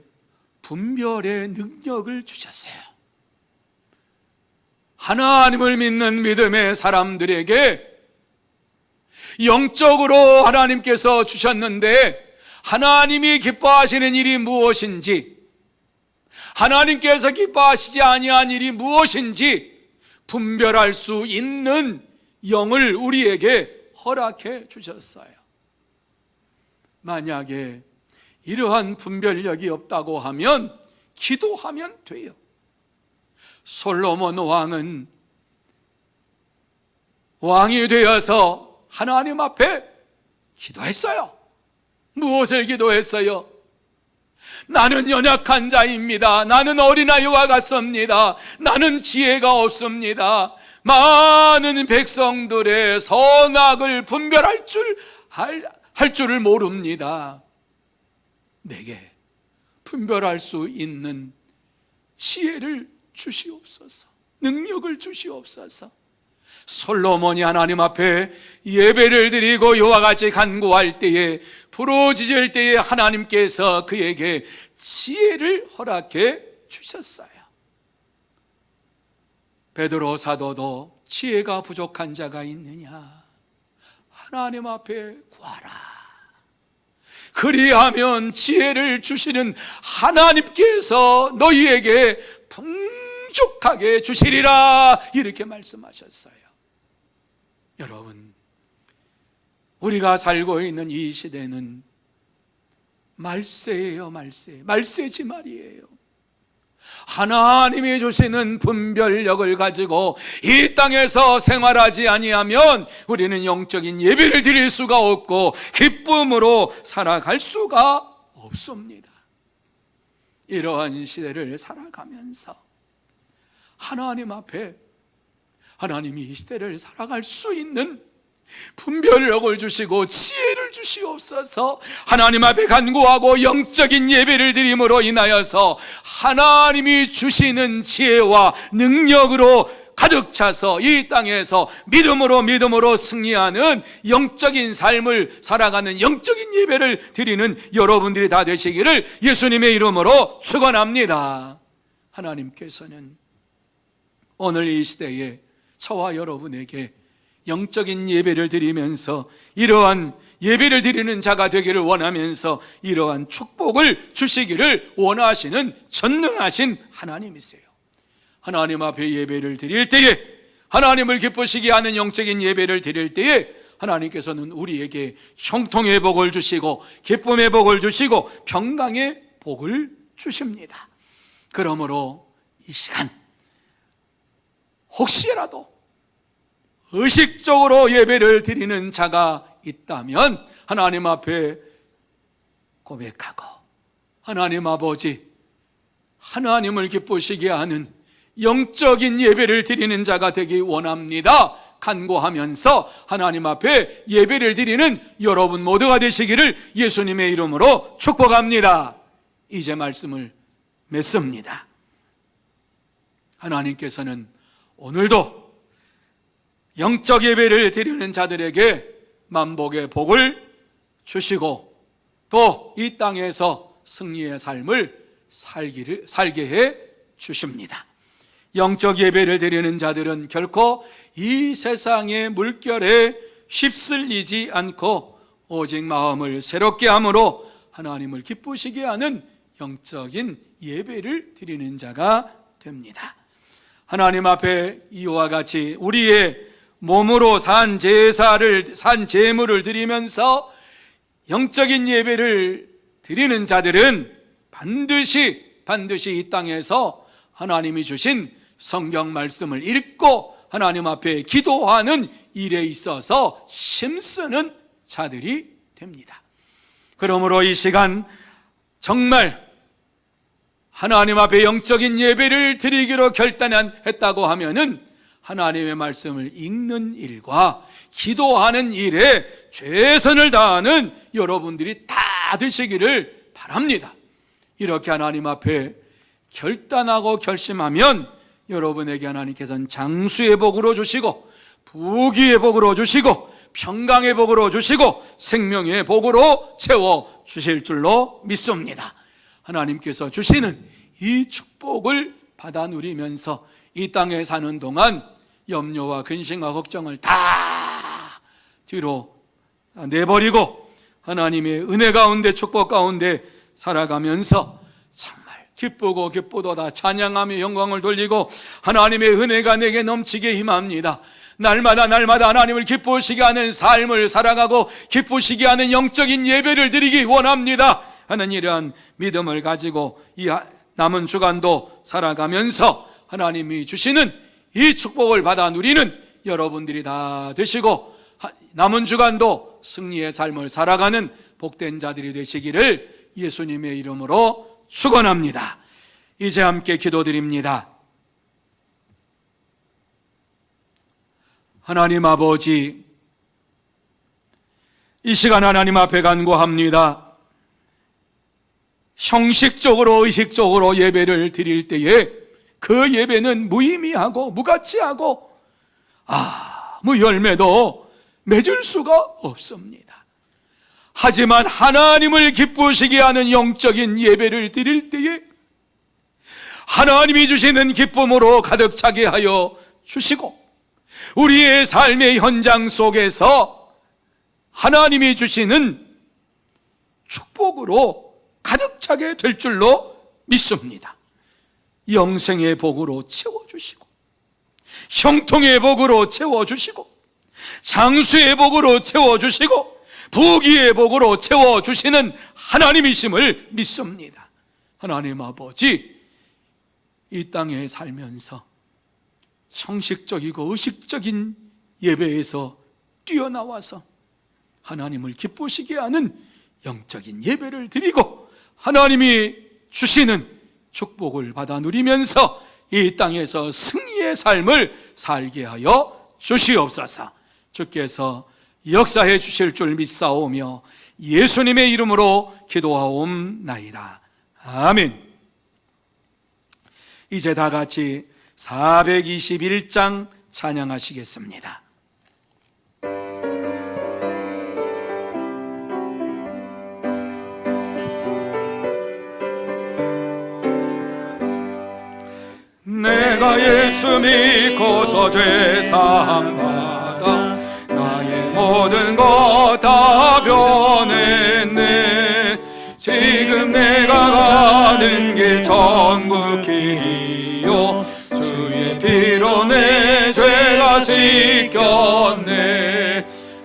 S1: 분별의 능력을 주셨어요. 하나님을 믿는 믿음의 사람들에게 영적으로 하나님께서 주셨는데 하나님이 기뻐하시는 일이 무엇인지, 하나님께서 기뻐하시지 아니한 일이 무엇인지 분별할 수 있는 영을 우리에게 허락해 주셨어요. 만약에 이러한 분별력이 없다고 하면 기도하면 돼요. 솔로몬 왕은 왕이 되어서 하나님 앞에 기도했어요. 무엇을 기도했어요? 나는 연약한 자입니다. 나는 어린아이와 같습니다. 나는 지혜가 없습니다. 많은 백성들의 선악을 분별할 줄을 모릅니다. 내게 분별할 수 있는 지혜를 주시옵소서, 능력을 주시옵소서. 솔로몬이 하나님 앞에 예배를 드리고 이와 같이 간구할 때에, 부르짖을 때에 하나님께서 그에게 지혜를 허락해 주셨어요. 베드로 사도도 지혜가 부족한 자가 있느냐? 하나님 앞에 구하라. 그리하면 지혜를 주시는 하나님께서 너희에게 풍족하게 주시리라 이렇게 말씀하셨어요. 여러분, 우리가 살고 있는 이 시대는 말세예요. 말세지 말이에요. 하나님이 주시는 분별력을 가지고 이 땅에서 생활하지 아니하면 우리는 영적인 예배를 드릴 수가 없고 기쁨으로 살아갈 수가 없습니다. 이러한 시대를 살아가면서 하나님 앞에, 하나님이 이 시대를 살아갈 수 있는 분별력을 주시고 지혜를 주시옵소서. 하나님 앞에 간구하고 영적인 예배를 드림으로 인하여서 하나님이 주시는 지혜와 능력으로 가득 차서 이 땅에서 믿음으로 승리하는 영적인 삶을 살아가는 영적인 예배를 드리는 여러분들이 다 되시기를 예수님의 이름으로 축원합니다. 하나님께서는 오늘 이 시대에 저와 여러분에게 영적인 예배를 드리면서 이러한 예배를 드리는 자가 되기를 원하면서 이러한 축복을 주시기를 원하시는 전능하신 하나님이세요. 하나님 앞에 예배를 드릴 때에, 하나님을 기쁘시게 하는 영적인 예배를 드릴 때에 하나님께서는 우리에게 형통의 복을 주시고 기쁨의 복을 주시고 평강의 복을 주십니다. 그러므로 이 시간 혹시라도 의식적으로 예배를 드리는 자가 있다면 하나님 앞에 고백하고 하나님 아버지, 하나님을 기쁘시게 하는 영적인 예배를 드리는 자가 되기 원합니다 간구하면서 하나님 앞에 예배를 드리는 여러분 모두가 되시기를 예수님의 이름으로 축복합니다. 이제 말씀을 맺습니다. 하나님께서는 오늘도 영적 예배를 드리는 자들에게 만복의 복을 주시고 또 이 땅에서 승리의 삶을 살게 해 주십니다. 영적 예배를 드리는 자들은 결코 이 세상의 물결에 휩쓸리지 않고 오직 마음을 새롭게 함으로 하나님을 기쁘시게 하는 영적인 예배를 드리는 자가 됩니다. 하나님 앞에 이와 같이 우리의 몸으로 산 제물을 드리면서 영적인 예배를 드리는 자들은 반드시 이 땅에서 하나님이 주신 성경 말씀을 읽고 하나님 앞에 기도하는 일에 있어서 힘쓰는 자들이 됩니다. 그러므로 이 시간 정말 하나님 앞에 영적인 예배를 드리기로 결단했다고 하면은 하나님의 말씀을 읽는 일과 기도하는 일에 최선을 다하는 여러분들이 다 되시기를 바랍니다. 이렇게 하나님 앞에 결단하고 결심하면 여러분에게 하나님께서는 장수의 복으로 주시고 부귀의 복으로 주시고 평강의 복으로 주시고 생명의 복으로 채워 주실 줄로 믿습니다. 하나님께서 주시는 이 축복을 받아 누리면서 이 땅에 사는 동안 염려와 근심과 걱정을 다 뒤로 내버리고 하나님의 은혜 가운데 축복 가운데 살아가면서 정말 기쁘고 기쁘도다 찬양하며 영광을 돌리고 하나님의 은혜가 내게 넘치게 임합니다. 날마다 하나님을 기쁘시게 하는 삶을 살아가고 기쁘시게 하는 영적인 예배를 드리기 원합니다 하는 이러한 믿음을 가지고 이 남은 주간도 살아가면서 하나님이 주시는 이 축복을 받아 누리는 여러분들이 다 되시고 남은 주간도 승리의 삶을 살아가는 복된 자들이 되시기를 예수님의 이름으로 축원합니다. 이제 함께 기도드립니다. 하나님 아버지, 이 시간 하나님 앞에 간구합니다. 형식적으로 의식적으로 예배를 드릴 때에 그 예배는 무의미하고 무가치하고 아무 열매도 맺을 수가 없습니다. 하지만 하나님을 기쁘시게 하는 영적인 예배를 드릴 때에 하나님이 주시는 기쁨으로 가득 차게 하여 주시고 우리의 삶의 현장 속에서 하나님이 주시는 축복으로 가득 차게 될 줄로 믿습니다. 영생의 복으로 채워주시고 형통의 복으로 채워주시고 장수의 복으로 채워주시고 부귀의 복으로 채워주시는 하나님이심을 믿습니다. 하나님 아버지, 이 땅에 살면서 형식적이고 의식적인 예배에서 뛰어나와서 하나님을 기쁘시게 하는 영적인 예배를 드리고 하나님이 주시는 축복을 받아 누리면서 이 땅에서 승리의 삶을 살게 하여 주시옵소서. 주께서 역사해 주실 줄 믿사오며 예수님의 이름으로 기도하옵나이다. 아멘. 이제 다 같이 421장 찬양하시겠습니다. 내가 예수 믿고서 죄사함 받아 나의 모든 것 다 변했네. 지금 내가 가는 길 천국 길이요 주의 피로 내 죄가 씻겼네.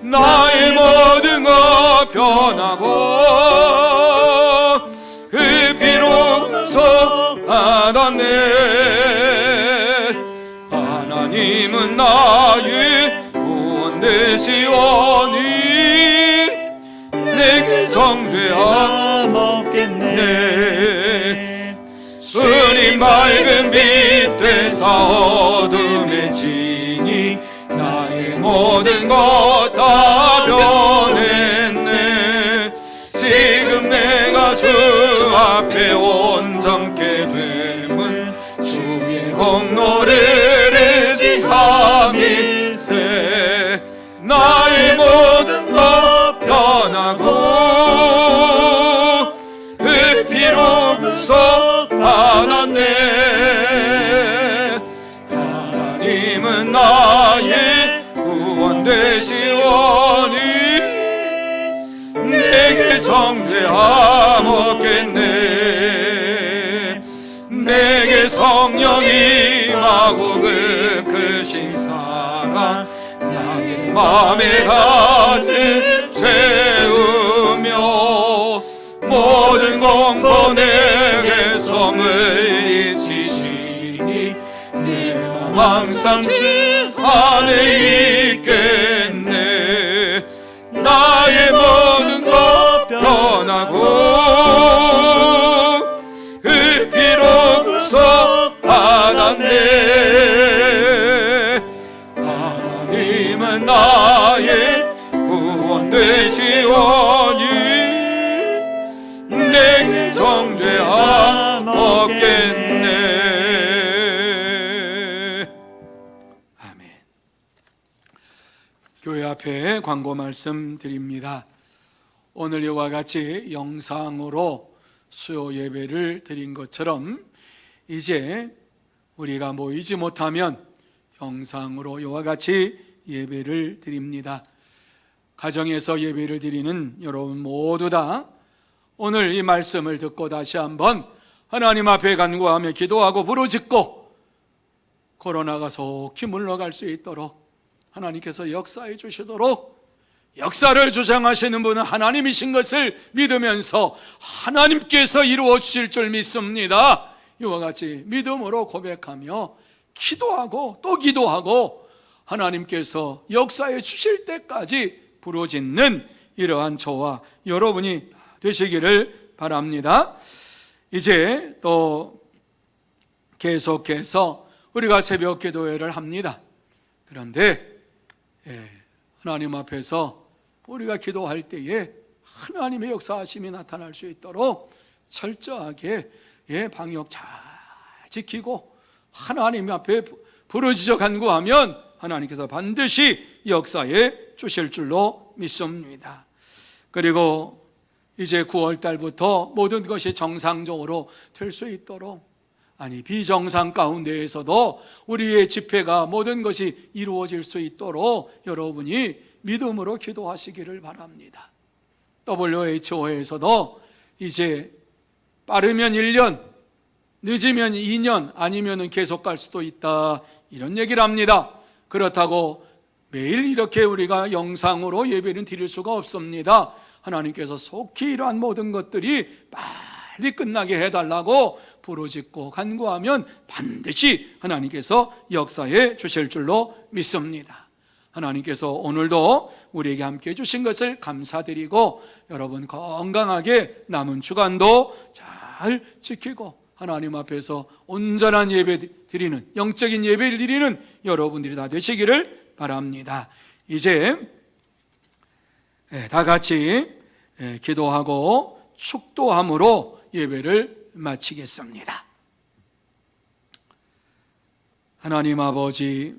S1: 나의 모든 것 변하고 그 피로 구속받았네. 하나님은 나의
S2: 먹겠네.
S1: 주님 맑은 빛 되사 어둠에 지니 나의 모든 것 다 변했네. 지금 내가 주 앞에 온전케 됨은 주의 공로를 의지함일세. 나의 모든 것 변하고 그 피로 구속받았네. 하나님은 나의 구원 되시오니 내게 정죄함 없겠네. 내게 성령 임하고 그 크신 사랑 나의 맘에 가득 채우며 모든 공포 내게서 물리치시니 내 맘 항상 주 안에 있겠네. 나의 모든 것 변하고 그 피로 구속받았네. 하나님은 나의 구원 되시오니 내게 정죄함 없겠네. 아멘. 교회 앞에 광고 말씀 드립니다. 오늘 이와 같이 영상으로 수요 예배를 드린 것처럼 이제 우리가 모이지 못하면 영상으로 이와 같이 예배를 드립니다. 가정에서 예배를 드리는 여러분 모두 다 오늘 이 말씀을 듣고 다시 한번 하나님 앞에 간구하며 기도하고 부르짖고 코로나가 속히 물러갈 수 있도록 하나님께서 역사해 주시도록, 역사를 주장하시는 분은 하나님이신 것을 믿으면서 하나님께서 이루어 주실 줄 믿습니다. 이와 같이 믿음으로 고백하며 기도하고 또 기도하고 하나님께서 역사해 주실 때까지 부르짖는 이러한 저와 여러분이 되시기를 바랍니다. 이제 또 계속해서 우리가 새벽 기도회를 합니다. 그런데 하나님 앞에서 우리가 기도할 때에 하나님의 역사하심이 나타날 수 있도록 철저하게 방역 잘 지키고 하나님 앞에 부르짖어 간구하면 하나님께서 반드시 역사해 주실 줄로 믿습니다. 그리고 이제 9월 달부터 모든 것이 정상적으로 될 수 있도록, 아니 비정상 가운데에서도 우리의 집회가 모든 것이 이루어질 수 있도록 여러분이 믿음으로 기도하시기를 바랍니다. WHO에서도 이제 빠르면 1년, 늦으면 2년, 아니면 계속 갈 수도 있다, 이런 얘기를 합니다. 그렇다고 매일 이렇게 우리가 영상으로 예배는 드릴 수가 없습니다. 하나님께서 속히 이러한 모든 것들이 빨리 끝나게 해달라고 부르짖고 간구하면 반드시 하나님께서 역사해 주실 줄로 믿습니다. 하나님께서 오늘도 우리에게 함께 해주신 것을 감사드리고 여러분 건강하게 남은 주간도 잘 지키고 하나님 앞에서 온전한 예배 드리는, 영적인 예배를 드리는 여러분들이 다 되시기를 바랍니다. 이제 다 같이 기도하고 축도함으로 예배를 마치겠습니다. 하나님 아버지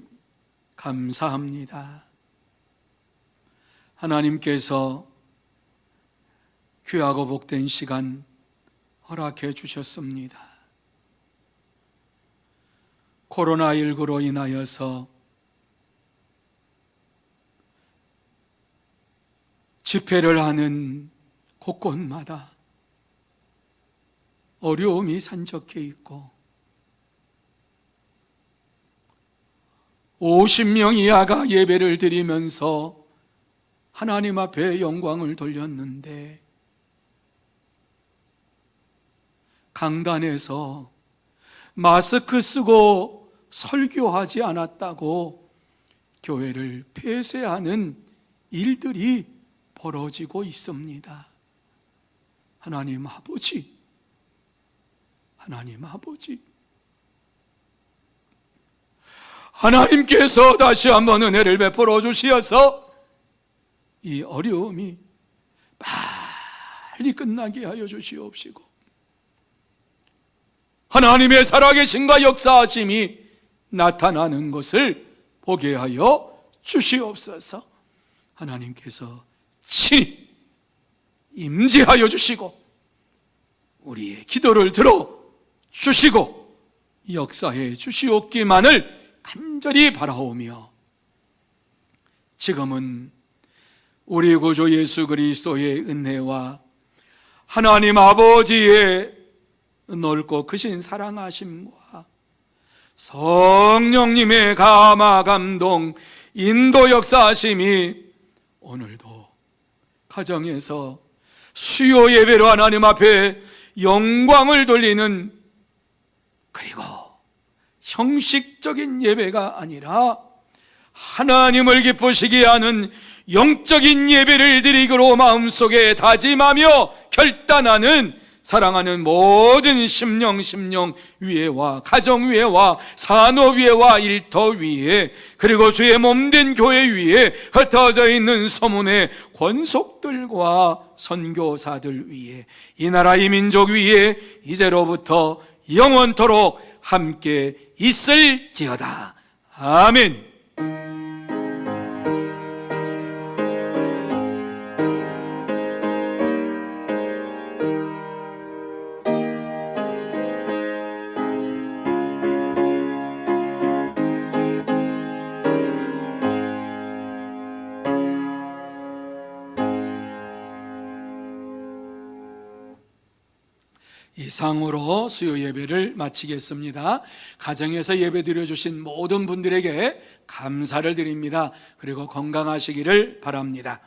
S1: 감사합니다. 하나님께서 귀하고 복된 시간 허락해 주셨습니다. 코로나19로 인하여서 집회를 하는 곳곳마다 어려움이 산적해 있고 50명 이하가 예배를 드리면서 하나님 앞에 영광을 돌렸는데 강단에서 마스크 쓰고 설교하지 않았다고 교회를 폐쇄하는 일들이 벌어지고 있습니다. 하나님 아버지, 하나님 아버지, 하나님께서 다시 한번 은혜를 베풀어 주시어서 이 어려움이 빨리 끝나게 하여 주시옵시고, 하나님의 살아계심과 역사하심이 나타나는 것을 보게 하여 주시옵소서. 하나님께서 친히 임재하여 주시고 우리의 기도를 들어 주시고 역사해 주시옵기만을 간절히 바라오며, 지금은 우리 구주 예수 그리스도의 은혜와 하나님 아버지의 넓고 크신 사랑하심과 성령님의 감화 감동 인도 역사하심이 오늘도 가정에서 수요 예배로 하나님 앞에 영광을 돌리는, 그리고 형식적인 예배가 아니라 하나님을 기쁘시게 하는 영적인 예배를 드리기로 마음속에 다짐하며 결단하는 사랑하는 모든 심령 위에와 가정 위에와 산업 위에와 일터 위에, 그리고 주의 몸된 교회 위에 흩어져 있는 서문의 권속들과 선교사들 위에, 이 나라 이 민족 위에 이제로부터 영원토록 함께 있을지어다. 아멘. 이상으로 수요 예배를 마치겠습니다. 가정에서 예배 드려주신 모든 분들에게 감사를 드립니다. 그리고 건강하시기를 바랍니다.